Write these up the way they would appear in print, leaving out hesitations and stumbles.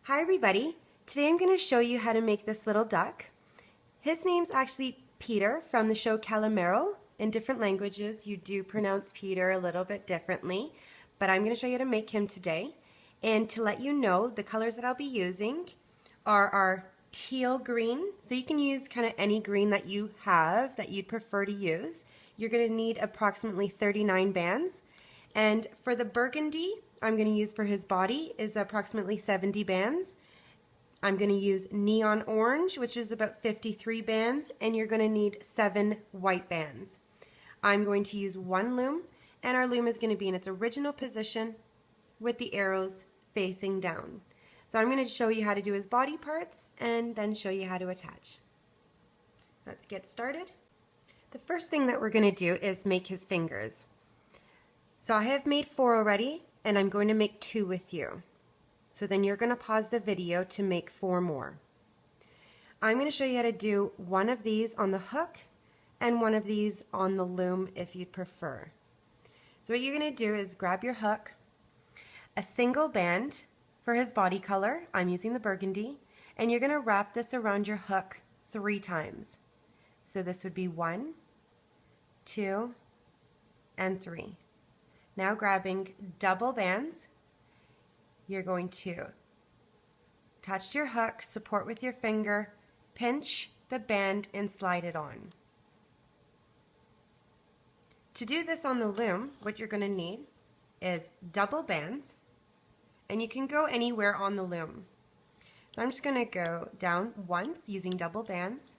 Hi everybody! Today I'm going to show you how to make this little duck. His name's actually Pieter from the show Calimero. In different languages you do pronounce Pieter a little bit differently, but I'm going to show you how to make him today. And to let you know, the colors that I'll be using are our teal green, so you can use kind of any green that you have that you'd prefer to use. You're going to need approximately 39 bands. And for the burgundy, I'm going to use for his body is approximately 70 bands. I'm going to use neon orange, which is about 53 bands, and you're going to need 7 white bands. I'm going to use one loom, and our loom is going to be in its original position with the arrows facing down. So I'm going to show you how to do his body parts and then show you how to attach. Let's get started. The first thing that we're going to do is make his fingers. So I have made 4 already, and I'm going to make 2 with you. So then you're going to pause the video to make 4 more. I'm going to show you how to do one of these on the hook and one of these on the loom if you'd prefer. So what you're going to do is grab your hook, a single band for his body color, I'm using the burgundy, and you're going to wrap this around your hook 3 times. So this would be 1, 2, and 3. Now grabbing double bands, you're going to attach to your hook, support with your finger, pinch the band and slide it on. To do this on the loom, what you're going to need is double bands, and you can go anywhere on the loom. So I'm just going to go down once using double bands.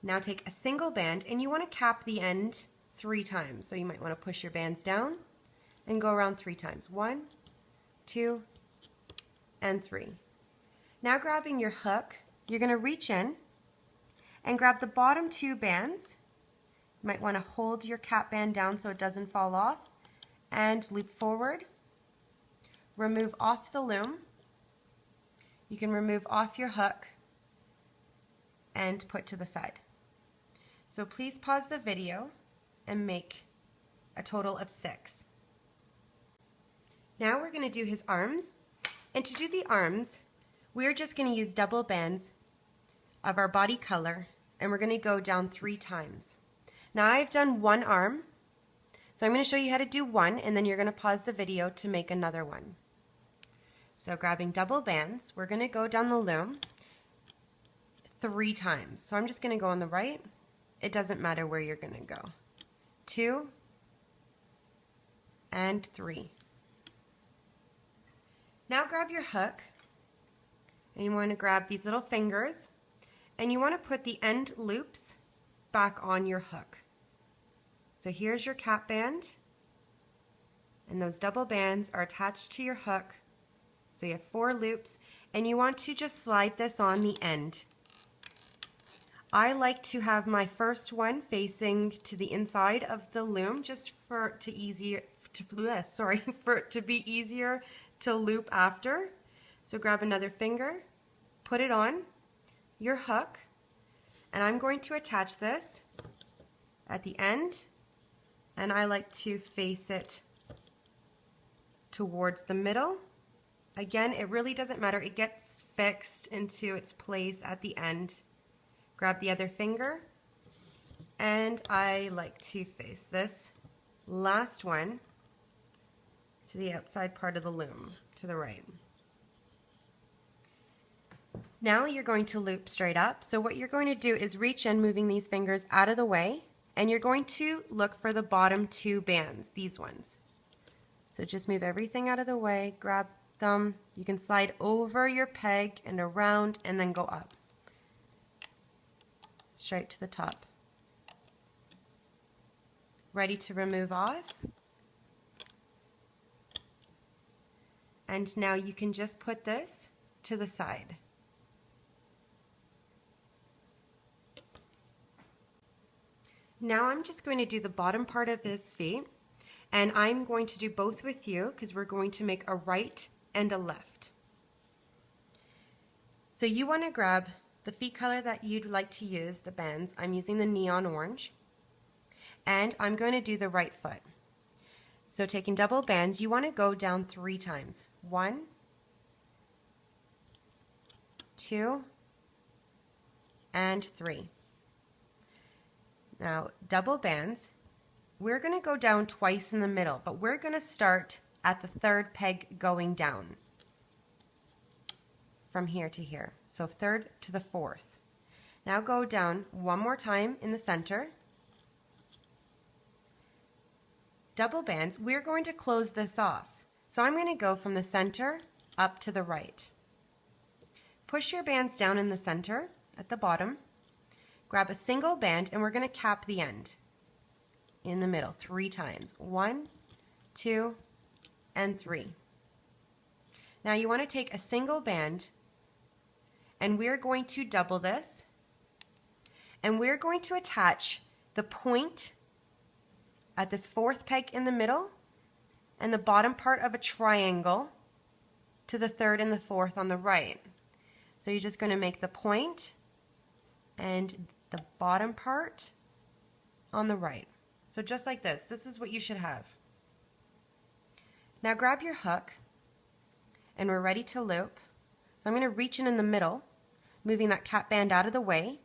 Now take a single band, and you want to cap the end 3 times. So you might want to push your bands down and go around 3 times. 1, 2, and 3. Now grabbing your hook, you're going to reach in and grab the bottom 2 bands. You might want to hold your cap band down so it doesn't fall off, and loop forward. Remove off the loom. You can remove off your hook and put to the side. So please pause the video and make a total of 6. Now we're going to do his arms, and to do the arms we're just going to use double bands of our body color, and we're going to go down 3 times. Now I've done one arm, so I'm going to show you how to do one, and then you're going to pause the video to make another one. So grabbing double bands, we're going to go down the loom 3 times. So I'm just going to go on the right. It doesn't matter where you're going to go. 2 and 3. Now grab your hook, and you want to grab these little fingers, and you want to put the end loops back on your hook. So here's your cap band, and those double bands are attached to your hook. So you have 4 loops, and you want to just slide this on the end. I like to have my first one facing to the inside of the loom just for it to be easier to loop after. So grab another finger, put it on your hook, and I'm going to attach this at the end, and I like to face it towards the middle. Again, it really doesn't matter, it gets fixed into its place at the end. Grab the other finger, and I like to face this last one to the outside part of the loom, to the right. Now you're going to loop straight up. So what you're going to do is reach in, moving these fingers out of the way, and you're going to look for the bottom 2 bands, these ones. So just move everything out of the way, grab them. You can slide over your peg and around and then go up. Straight to the top. Ready to remove off. And now you can just put this to the side. Now I'm just going to do the bottom part of his feet, and I'm going to do both with you because we're going to make a right and a left. So you want to grab the feet color that you'd like to use, the bands. I'm using the neon orange, and I'm going to do the right foot. So taking double bands, you want to go down 3 times. 1, 2, and 3. Now, double bands, we're going to go down twice in the middle, but we're going to start at the third peg going down from here to here. So third to the fourth. Now go down one more time in the center. Double bands, we're going to close this off. So I'm going to go from the center up to the right. Push your bands down in the center at the bottom. Grab a single band and we're going to cap the end in the middle 3 times. 1, 2, and 3. Now you want to take a single band and we're going to double this and we're going to attach the point at this fourth peg in the middle and the bottom part of a triangle to the third and the fourth on the right. So you're just going to make the point and the bottom part on the right. So just like this. This is what you should have. Now grab your hook and we're ready to loop. So I'm going to reach in the middle, moving that cap band out of the way,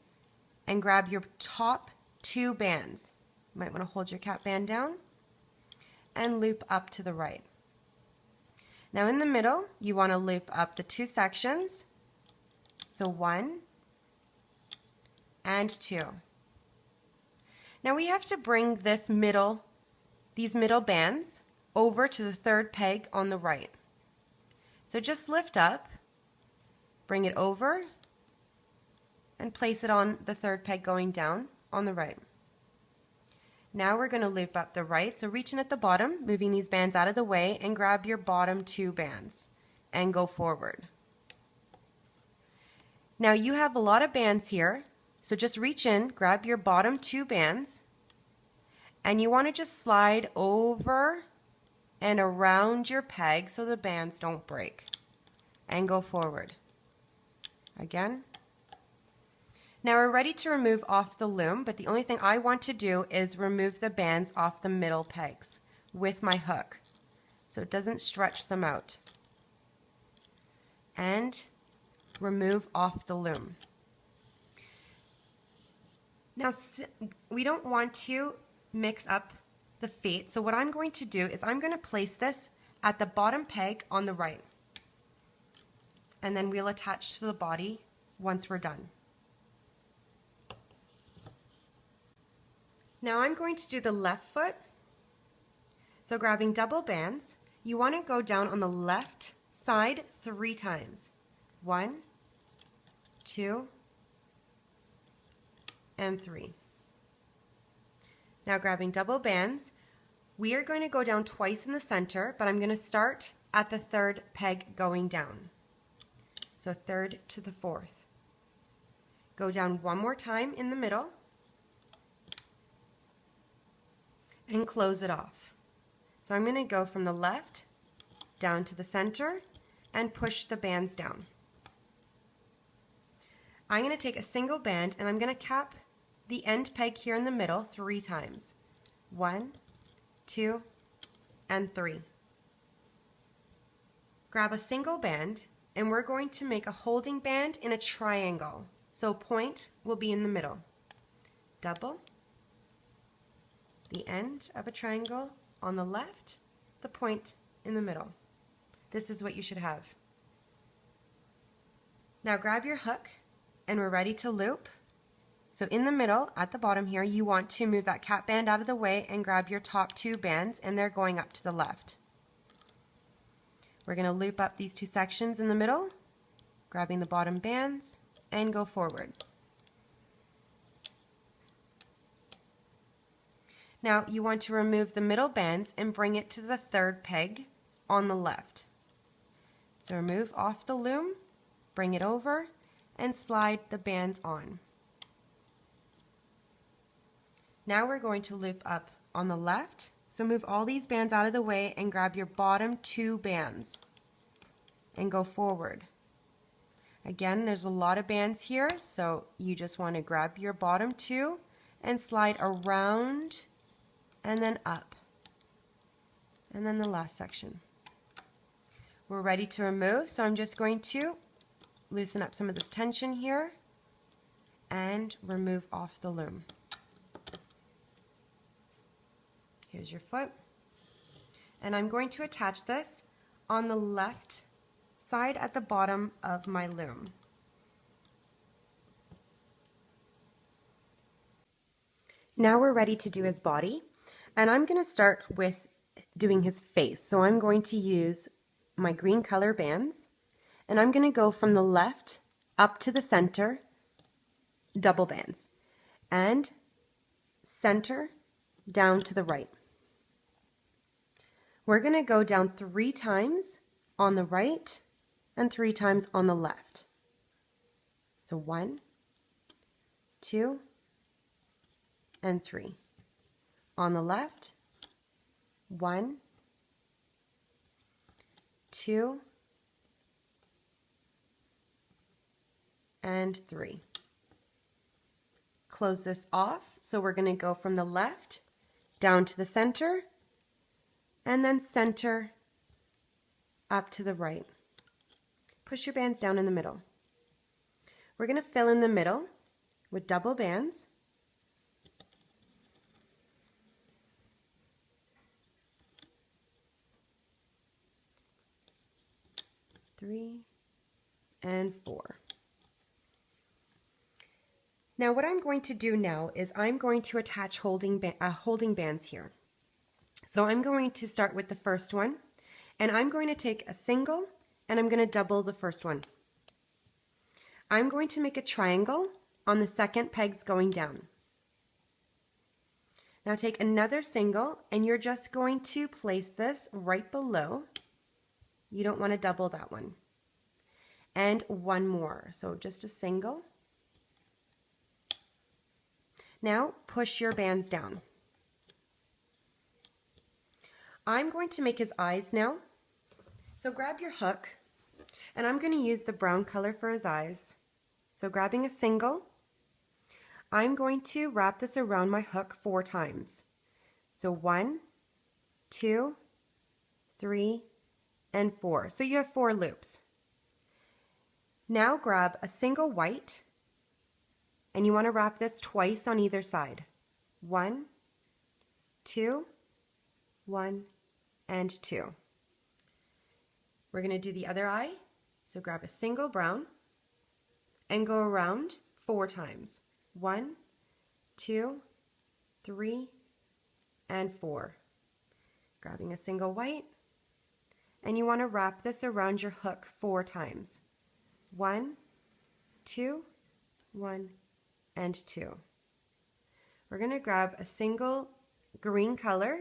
and grab your top 2 bands. You might want to hold your cap band down and loop up to the right. Now in the middle, you want to loop up the 2 sections. So 1 and 2. Now we have to bring these middle bands over to the third peg on the right. So just lift up, bring it over, and place it on the third peg going down on the right. Now we're going to loop up the right, so reach in at the bottom, moving these bands out of the way, and grab your bottom 2 bands and go forward. Now you have a lot of bands here, so just reach in, grab your bottom 2 bands, and you want to just slide over and around your peg so the bands don't break, and go forward. Again. Now we're ready to remove off the loom, but the only thing I want to do is remove the bands off the middle pegs with my hook so it doesn't stretch them out. And remove off the loom. Now we don't want to mix up the feet, so what I'm going to do is I'm going to place this at the bottom peg on the right, and then we'll attach to the body once we're done. Now I'm going to do the left foot. So grabbing double bands, you want to go down on the left side 3 times. 1, 2, and 3. Now grabbing double bands, we are going to go down twice in the center, but I'm going to start at the third peg going down. So third to the fourth. Go down one more time in the middle and close it off. So I'm going to go from the left down to the center and push the bands down. I'm going to take a single band and I'm going to cap the end peg here in the middle 3 times. 1, 2, and 3. Grab a single band and we're going to make a holding band in a triangle. So point will be in the middle. Double the end of a triangle on the left, the point in the middle. This is what you should have. Now grab your hook and we're ready to loop. So in the middle, at the bottom here, you want to move that cap band out of the way and grab your top 2 bands, and they're going up to the left. We're going to loop up these 2 sections in the middle, grabbing the bottom bands, and go forward. Now you want to remove the middle bands and bring it to the third peg on the left. So remove off the loom, bring it over, and slide the bands on. Now we're going to loop up on the left, so move all these bands out of the way and grab your bottom 2 bands and go forward. Again, there's a lot of bands here, so you just want to grab your bottom 2 and slide around and then up. And then the last section. We're ready to remove, so I'm just going to loosen up some of this tension here and remove off the loom. Here's your foot. And I'm going to attach this on the left side at the bottom of my loom. Now we're ready to do his body, and I'm going to start with doing his face. So I'm going to use my green color bands, and I'm going to go from the left up to the center, double bands, and center down to the right. We're going to go down 3 times on the right and 3 times on the left. So 1, 2, and 3. On the left, 1, 2, and 3. Close this off, so we're going to go from the left down to the center, and then center up to the right. Push your bands down in the middle. We're going to fill in the middle with double bands. Three and 4. Now what I'm going to do now is I'm going to attach holding bands here. So I'm going to start with the first one, and I'm going to take a single and I'm going to double the first one. I'm going to make a triangle on the second pegs going down. Now take another single and you're just going to place this right below. You don't want to double that one. And one more, so just a single. Now push your bands down. I'm going to make his eyes now. So grab your hook, and I'm going to use the brown color for his eyes. So grabbing a single, I'm going to wrap this around my hook 4 times. So 1, 2, 3, and 4. So you have 4 loops. Now grab a single white, and you want to wrap this twice on either side. 1, 2, 1, and 2. We're going to do the other eye. So grab a single brown and go around 4 times. 1, 2, 3, and 4. Grabbing a single white, and you want to wrap this around your hook 4 times. 1, 2, 1, and 2. We're going to grab a single green color,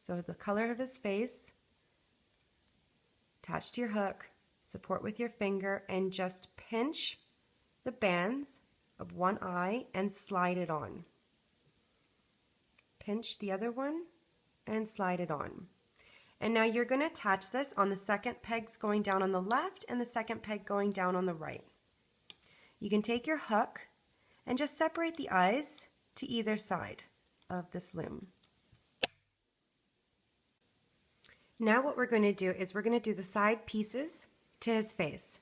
so the color of his face, attach to your hook, support with your finger, and just pinch the bands of one eye and slide it on. Pinch the other one and slide it on. And now you're going to attach this on the second pegs going down on the left and the second peg going down on the right. You can take your hook and just separate the eyes to either side of this loom. Now what we're going to do is we're going to do the side pieces to his face.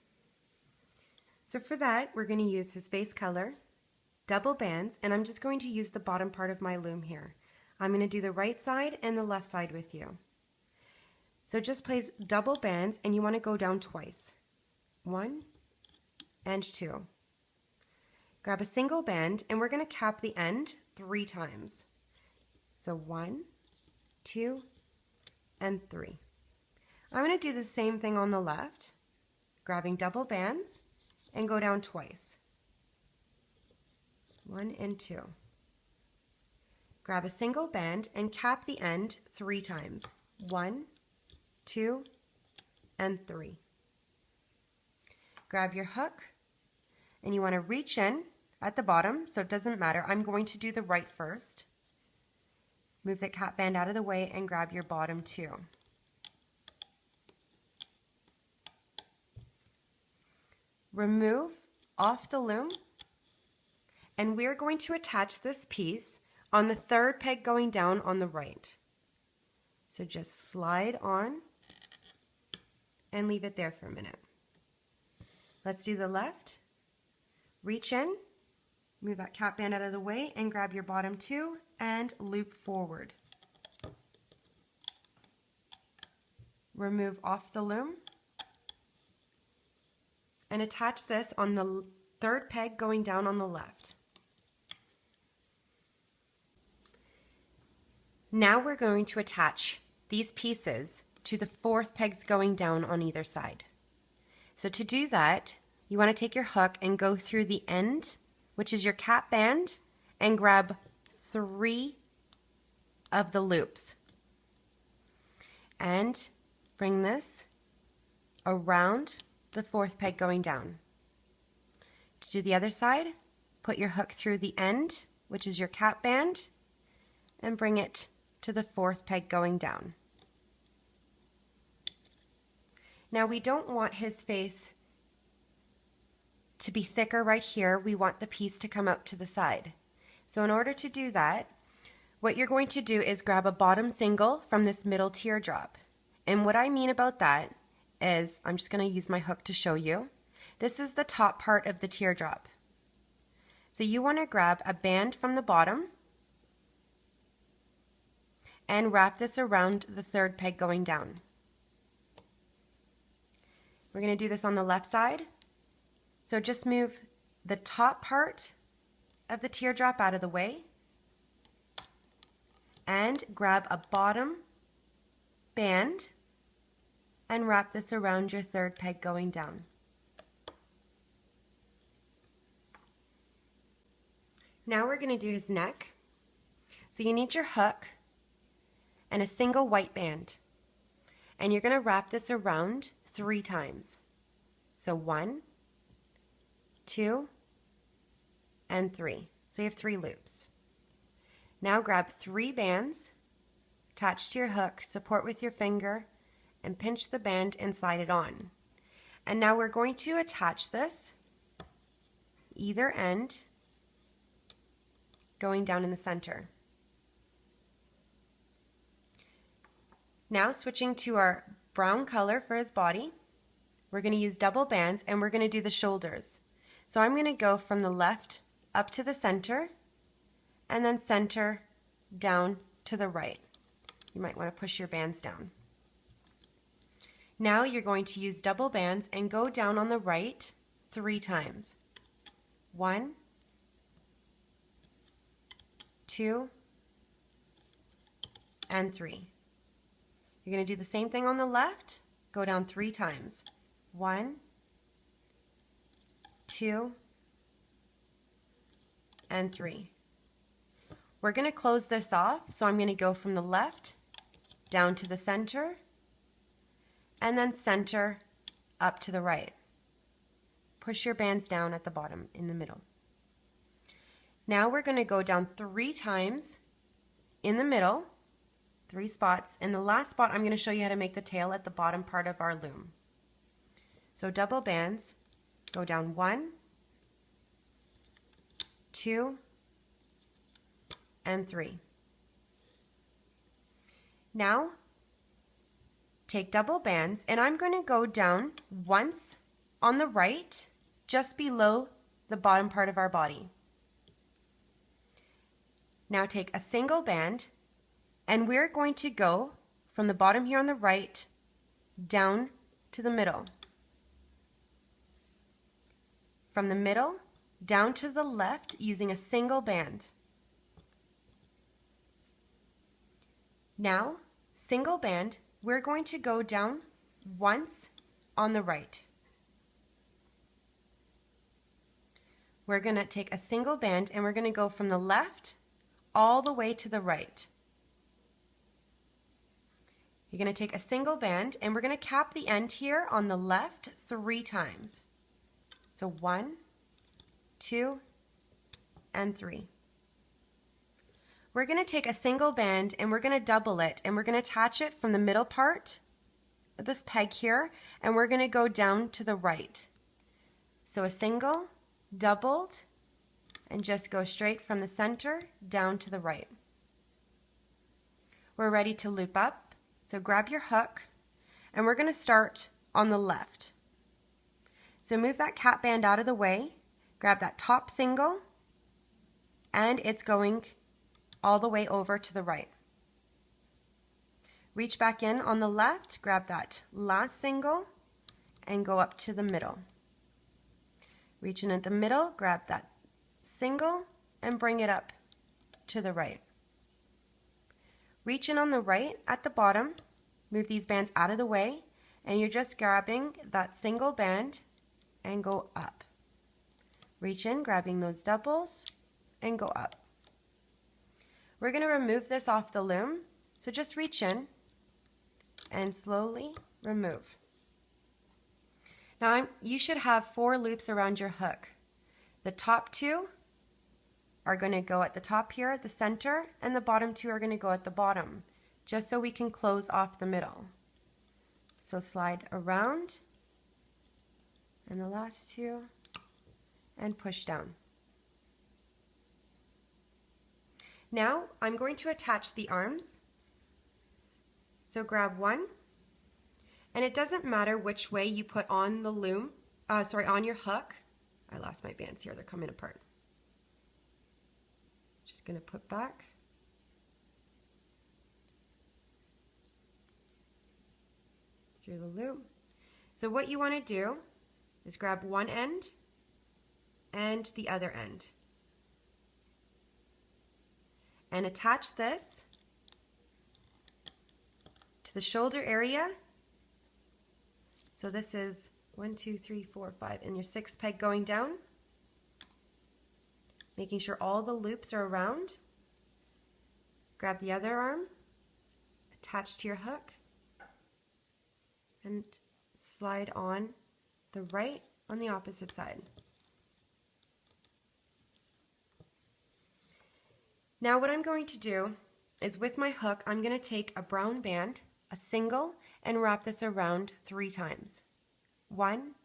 So for that, we're going to use his face color, double bands, and I'm just going to use the bottom part of my loom here. I'm going to do the right side and the left side with you. So just place double bands, and you want to go down twice. 1 and 2. Grab a single band, and we're going to cap the end 3 times. So 1, 2, and 3. I'm going to do the same thing on the left, grabbing double bands, and go down twice. 1 and 2. Grab a single band and cap the end 3 times. 1, 2, and 3. Grab your hook, and you want to reach in at the bottom, so it doesn't matter. I'm going to do the right first. Move that cap band out of the way and grab your bottom 2. Remove off the loom, and we're going to attach this piece on the third peg going down on the right. So just slide on and leave it there for a minute. Let's do the left. Reach in, move that cap band out of the way, and grab your bottom two and loop forward. Remove off the loom and attach this on the third peg going down on the left. Now we're going to attach these pieces to the fourth pegs going down on either side. So to do that, you want to take your hook and go through the end, which is your cap band, and grab 3 of the loops. And bring this around the fourth peg going down. To do the other side, put your hook through the end, which is your cap band, and bring it to the fourth peg going down. Now we don't want his face to be thicker right here. We want the piece to come out to the side. So in order to do that, what you're going to do is grab a bottom single from this middle teardrop. And what I mean about that is, I'm just going to use my hook to show you. This is the top part of the teardrop. So you want to grab a band from the bottom and wrap this around the third peg going down. We're going to do this on the left side. So just move the top part of the teardrop out of the way and grab a bottom band and wrap this around your third peg going down. Now we're going to do his neck. So you need your hook and a single white band. And you're going to wrap this around 3 times. So 1, 2, and 3. So you have 3 loops. Now grab 3 bands, attach to your hook, support with your finger, and pinch the band and slide it on. And now we're going to attach this either end going down in the center. Now switching to our brown color for his body, we're going to use double bands and we're going to do the shoulders. So I'm going to go from the left up to the center and then center down to the right. You might want to push your bands down. Now you're going to use double bands and go down on the right 3 times. 1, 2, and 3. You're going to do the same thing on the left. Go down 3 times. 1, 2, and 3. We're going to close this off, so I'm going to go from the left down to the center and then center up to the right. Push your bands down at the bottom in the middle. Now we're going to go down 3 times in the middle, 3 spots. In the last spot, I'm going to show you how to make the tail at the bottom part of our loom. So double bands, go down 1, 2, and 3. Now, take double bands, and I'm going to go down once on the right, just below the bottom part of our body. Now take a single band, and we're going to go from the bottom here on the right down to the middle. From the middle down to the left using a single band. Now, single band, we're going to go down once on the right. We're going to take a single band and we're going to go from the left all the way to the right. You're going to take a single band and we're going to cap the end here on the left 3 times. So 1, 2, and 3. We're going to take a single band and we're going to double it and we're going to attach it from the middle part of this peg here and we're going to go down to the right. So a single, doubled, and just go straight from the center down to the right. We're ready to loop up. So grab your hook and we're going to start on the left. So move that cap band out of the way, grab that top single, and it's going all the way over to the right. Reach back in on the left, grab that last single, and go up to the middle. Reach in at the middle, grab that single, and bring it up to the right. Reach in on the right at the bottom, move these bands out of the way, and you're just grabbing that single band and go up. Reach in, grabbing those doubles, and go up. We're going to remove this off the loom, so just reach in and slowly remove. Now you should have 4 loops around your hook. The top 2 are going to go at the top here at the center, and the bottom 2 are going to go at the bottom, just so we can close off the middle. So slide around, and the last 2, and push down. Now I'm going to attach the arms. So grab one, and it doesn't matter which way you put on the loom, on your hook. I lost my bands here, they're coming apart. Just gonna put back. Through the loop. So what you wanna do is grab one end and the other end, and attach this to the shoulder area. So this is 1, 2, 3, 4, 5, and your 6th peg going down, making sure all the loops are around. Grab the other arm, attach to your hook, and slide on the right on the opposite side. Now what I'm going to do is, with my hook, I'm going to take a brown band, a single, and wrap this around 3 times. 1,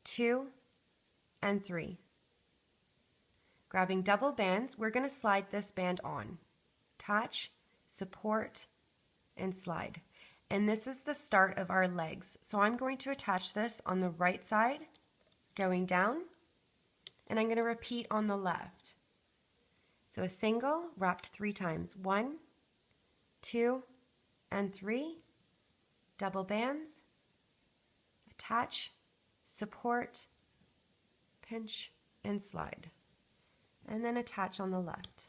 2, and 3. Grabbing double bands, we're going to slide this band on. Attach, support, and slide. And this is the start of our legs. So I'm going to attach this on the right side, going down, and I'm going to repeat on the left. So a single wrapped 3 times. 1, 2, and 3. Double bands. Attach, support, pinch, and slide. And then attach on the left.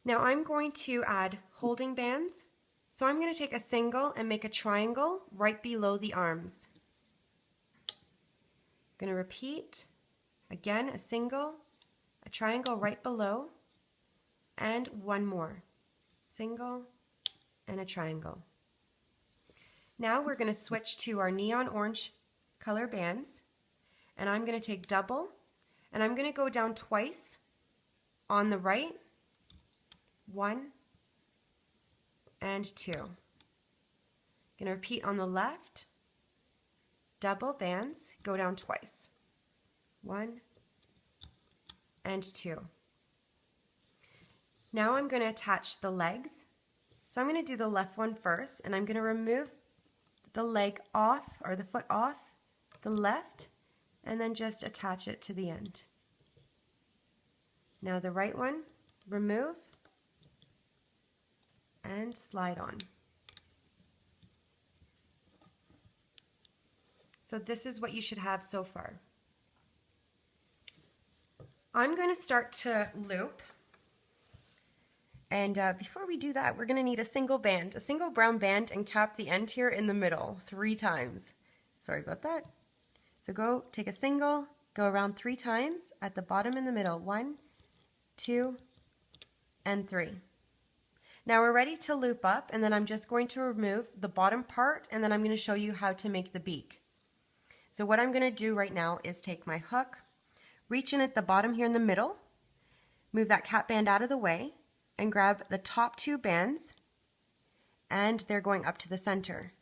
Now I'm going to add holding bands. So I'm going to take a single and make a triangle right below the arms. I'm going to repeat, again, a single, a triangle right below, and one more. Single and a triangle. Now we're going to switch to our neon orange color bands, and I'm going to take double, and I'm going to go down twice on the right, 1 and 2. I'm going to repeat on the left, double bands, go down twice, 1 and 2. Now I'm going to attach the legs. So I'm going to do the left one first, and I'm going to remove the leg off, or the foot off the left, and then just attach it to the end. Now the right one, remove and slide on. So this is what you should have so far. I'm going to start to loop. And before we do that, we're going to need a single band, a single brown band, and cap the end here in the middle 3 times. Sorry about that. So go take a single, go around 3 times at the bottom in the middle. 1, 2, and 3. Now we're ready to loop up, and then I'm just going to remove the bottom part, and then I'm going to show you how to make the beak. So what I'm going to do right now is take my hook, reach in at the bottom here in the middle, move that cap band out of the way, and grab the top 2 bands, and they're going up to the center.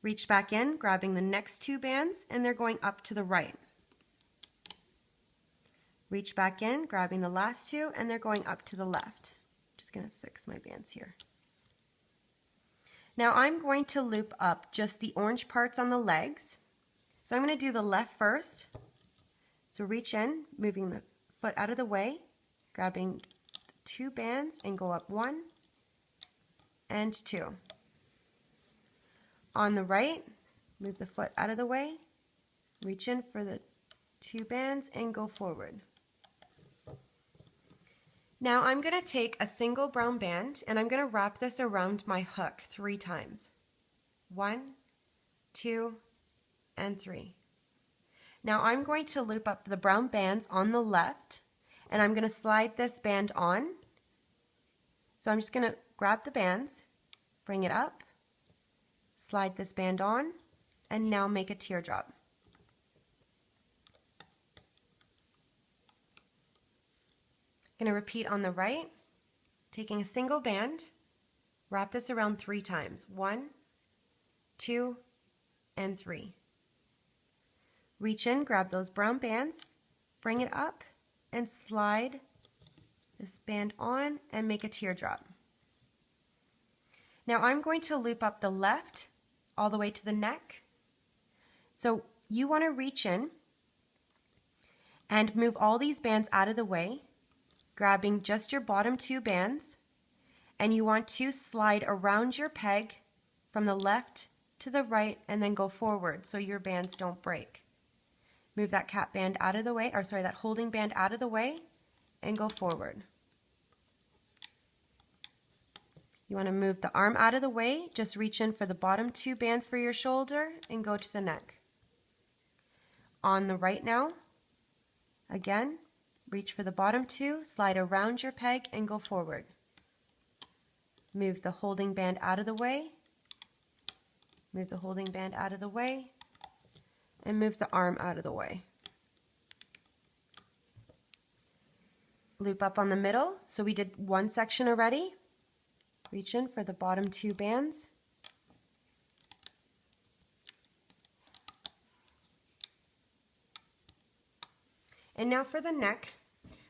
Reach back in, grabbing the next 2 bands, and they're going up to the right. Reach back in, grabbing the last 2, and they're going up to the left. Just going to fix my bands here. Now I'm going to loop up just the orange parts on the legs. So I'm going to do the left first. So reach in, moving the foot out of the way, grabbing 2 bands and go up 1 and 2. On the right, move the foot out of the way, reach in for the 2 bands and go forward. Now I'm going to take a single brown band and I'm going to wrap this around my hook 3 times. 1, 2, and 3. Now I'm going to loop up the brown bands on the left and I'm going to slide this band on. So I'm just going to grab the bands, bring it up, slide this band on, and now make a teardrop. Going to repeat on the right, taking a single band, wrap this around 3 times. 1, 2, and 3. Reach in, grab those brown bands, bring it up, and slide this band on and make a teardrop. Now I'm going to loop up the left all the way to the neck. So you want to reach in and move all these bands out of the way, grabbing just your bottom 2 bands, and you want to slide around your peg from the left to the right and then go forward so your bands don't break. Move that cap band out of the way, or sorry, that holding band out of the way and go forward. You want to move the arm out of the way, just reach in for the bottom 2 bands for your shoulder and go to the neck. On the right now, again, reach for the bottom 2, slide around your peg and go forward. Move the holding band out of the way, move the holding band out of the way, and move the arm out of the way. Loop up on the middle. So we did 1 section already. Reach in for the bottom 2 bands. And now for the neck,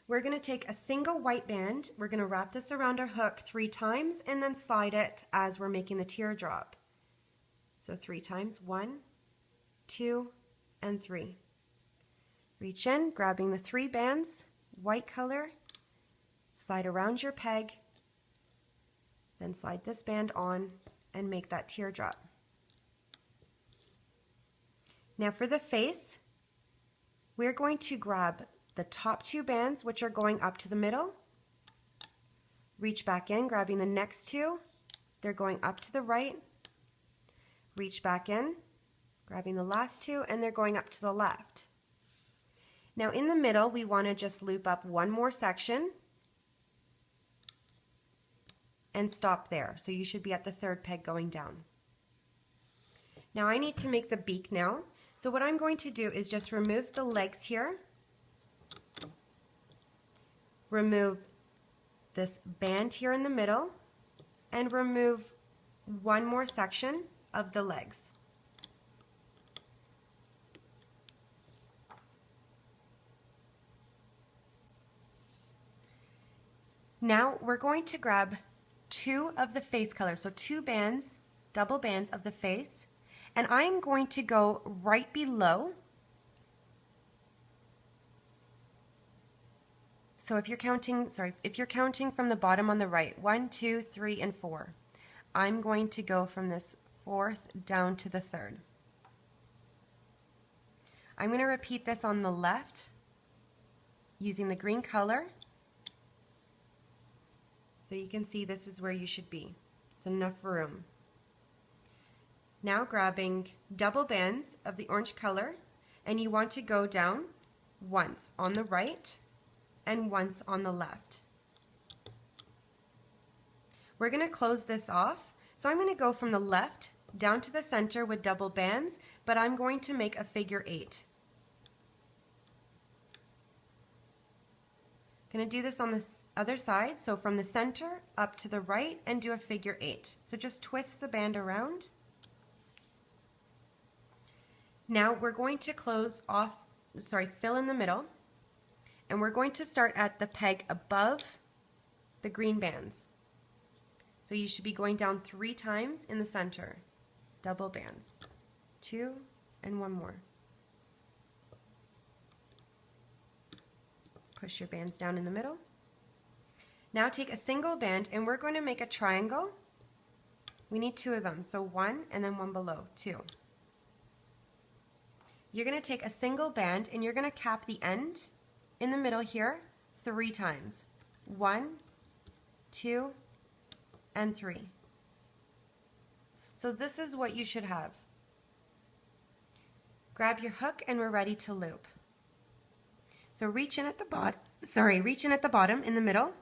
we're going to take a single white band. We're going to wrap this around our hook 3 times and then slide it as we're making the teardrop. So 3 times, 1, 2, and 3. Reach in, grabbing the 3 bands, white color, slide around your peg, then slide this band on and make that teardrop. Now for the face, we're going to grab the top 2 bands, which are going up to the middle, reach back in, grabbing the next 2, they're going up to the right, reach back in, grabbing the last 2, and they're going up to the left. Now in the middle, we want to just loop up 1 more section and stop there. So you should be at the 3rd peg going down. Now I need to make the beak now. So what I'm going to do is just remove the legs here, remove this band here in the middle, and remove 1 more section of the legs. Now we're going to grab 2 of the face colors, so 2 bands, double bands of the face, and I'm going to go right below. So if you're counting from the bottom on the right, 1, 2, 3, and 4, I'm going to go from this 4th down to the 3rd. I'm going to repeat this on the left using the green color. So you can see this is where you should be. It's enough room. Now grabbing double bands of the orange color, and you want to go down once on the right and once on the left. We're going to close this off. So I'm going to go from the left down to the center with double bands, but I'm going to make a figure 8. Going to do this on the other side, so from the center up to the right and do a figure 8. So just twist the band around. Now we're going to fill in the middle, and we're going to start at the peg above the green bands. So you should be going down 3 times in the center. Double bands. 2 and 1 more. Push your bands down in the middle. Now take a single band and we're going to make a triangle. We need 2 of them, so 1 and then 1 below, 2. You're going to take a single band and you're going to cap the end in the middle here 3 times. 1, 2, and 3. So this is what you should have. Grab your hook and we're ready to loop. So reach in at the bottom in the middle,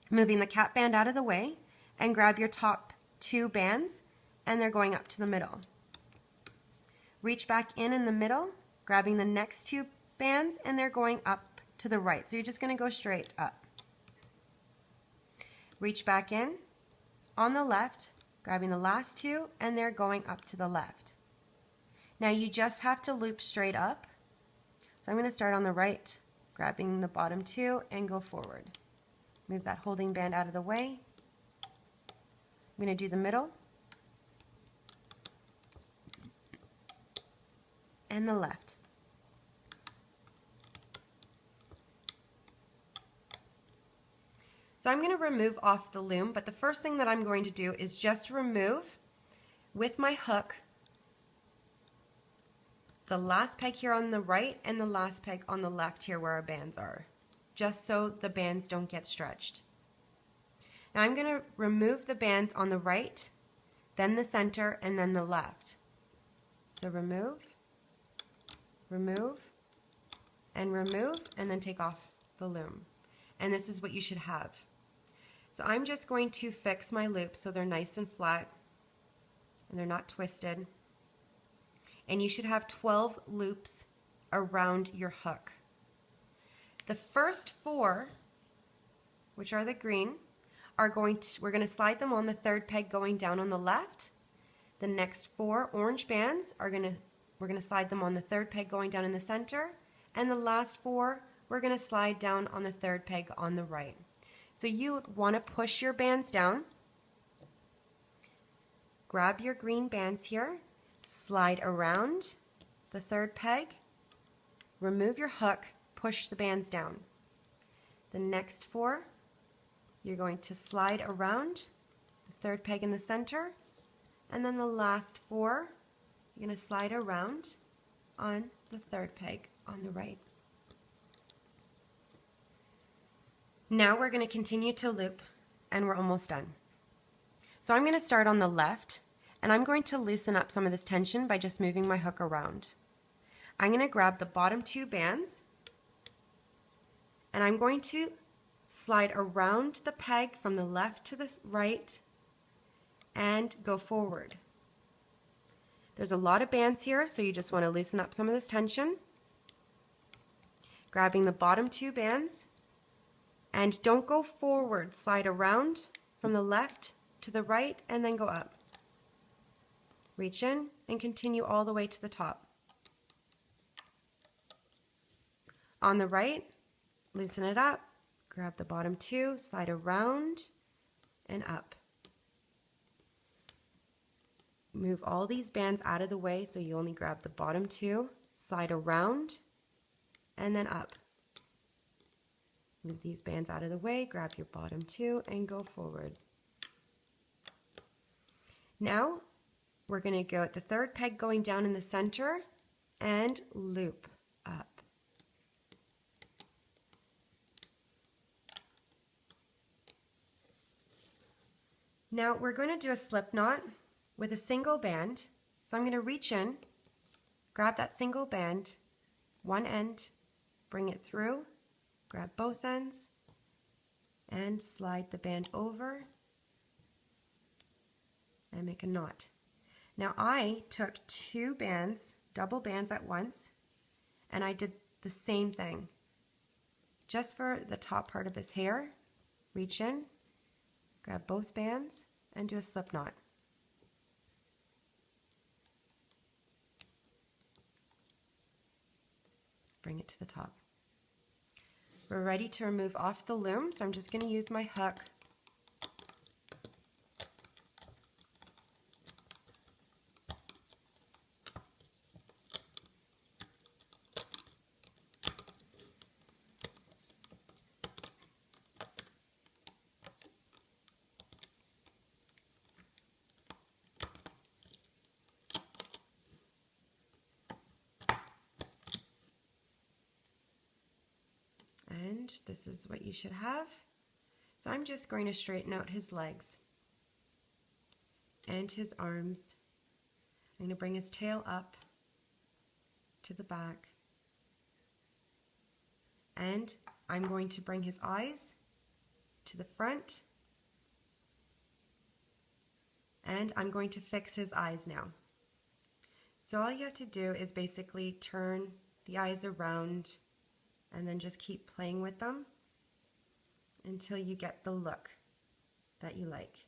moving the cap band out of the way, and grab your top 2 bands and they're going up to the middle. Reach back in the middle, grabbing the next 2 bands and they're going up to the right. So you're just going to go straight up. Reach back in on the left, grabbing the last 2 and they're going up to the left. Now you just have to loop straight up. So I'm going to start on the right, grabbing the bottom 2 and go forward. Move that holding band out of the way. I'm going to do the middle and the left. So I'm going to remove off the loom, but the first thing that I'm going to do is just remove with my hook the last peg here on the right and the last peg on the left here where our bands are, just so the bands don't get stretched. Now I'm going to remove the bands on the right, then the center, and then the left. So remove, remove, and remove, and then take off the loom. And this is what you should have. So I'm just going to fix my loops so they're nice and flat and they're not twisted. And you should have 12 loops around your hook. The first 4, which are the green, we're going to slide them on the 3rd peg going down on the left. The next 4 orange bands we're going to slide them on the 3rd peg going down in the center, and the last 4 we're going to slide down on the 3rd peg on the right. So you want to push your bands down, grab your green bands here, slide around the 3rd peg, remove your hook, push the bands down. The next 4 you're going to slide around the 3rd peg in the center, and then the last 4 you're going to slide around on the 3rd peg on the right. Now we're going to continue to loop and we're almost done. So I'm going to start on the left and I'm going to loosen up some of this tension by just moving my hook around. I'm going to grab the bottom 2 bands and I'm going to slide around the peg from the left to the right and go forward. There's a lot of bands here, so you just want to loosen up some of this tension. Grabbing the bottom 2 bands, and don't go forward, slide around from the left to the right and then go up. Reach in and continue all the way to the top. On the right, loosen it up, grab the bottom 2, slide around and up. Move all these bands out of the way so you only grab the bottom 2, slide around and then up. Move these bands out of the way, grab your bottom 2 and go forward. Now we're going to go at the 3rd peg going down in the center and loop up. Now we're going to do a slip knot with a single band. So I'm going to reach in, grab that single band, one end, bring it through, grab both ends, and slide the band over and make a knot. Now I took 2 bands, double bands at once, and I did the same thing. Just for the top part of his hair, reach in, grab both bands, and do a slip knot. Bring it to the top. We're ready to remove off the loom, so I'm just going to use my hook And this is what you should have. So I'm just going to straighten out his legs and his arms. I'm going to bring his tail up to the back. And I'm going to bring his eyes to the front. And I'm going to fix his eyes now. So all you have to do is basically turn the eyes around and then just keep playing with them until you get the look that you like.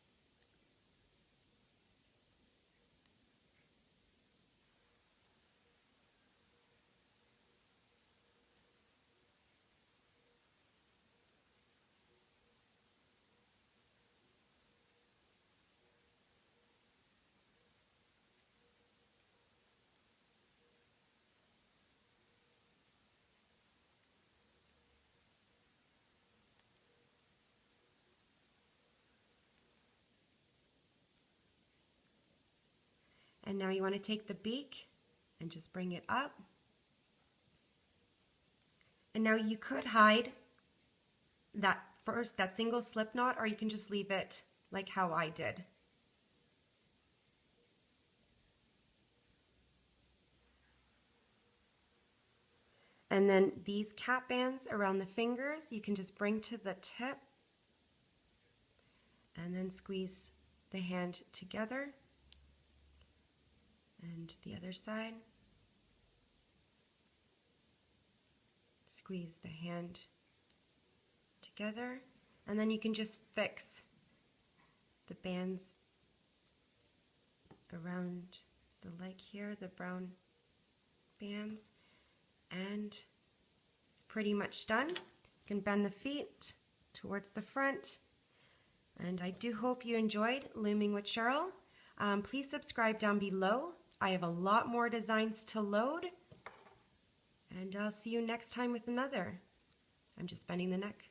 And now you want to take the beak and just bring it up. And now you could hide that single slip knot, or you can just leave it like how I did. And then these cap bands around the fingers, you can just bring to the tip and then squeeze the hand together. And the other side. Squeeze the hand together, and then you can just fix the bands around the leg here, the brown bands, and it's pretty much done. You can bend the feet towards the front, and I do hope you enjoyed Looming with Cheryl. Please subscribe down below. I have a lot more designs to load, and I'll see you next time with another. I'm just bending the neck.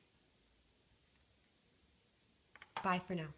Bye for now.